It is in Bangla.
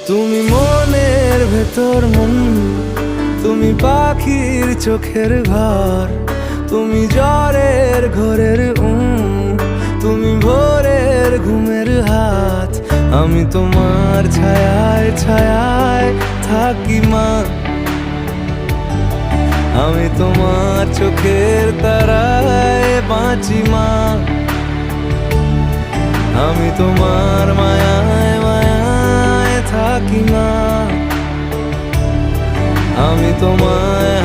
তুমি মনের ভেতর মন, তুমি পাখির চোখের ঘর, তুমি জ্বরের ঘরের তুমি ভোরের ঘুমের হাত। আমি তোমার ছায়ায় ছায়ায় থাকি মা, আমি তোমার চোখের তারায় বাঁচি মা, আমি তোমার মায়ায় মায়ায় থাকি মা, আমি তোমায়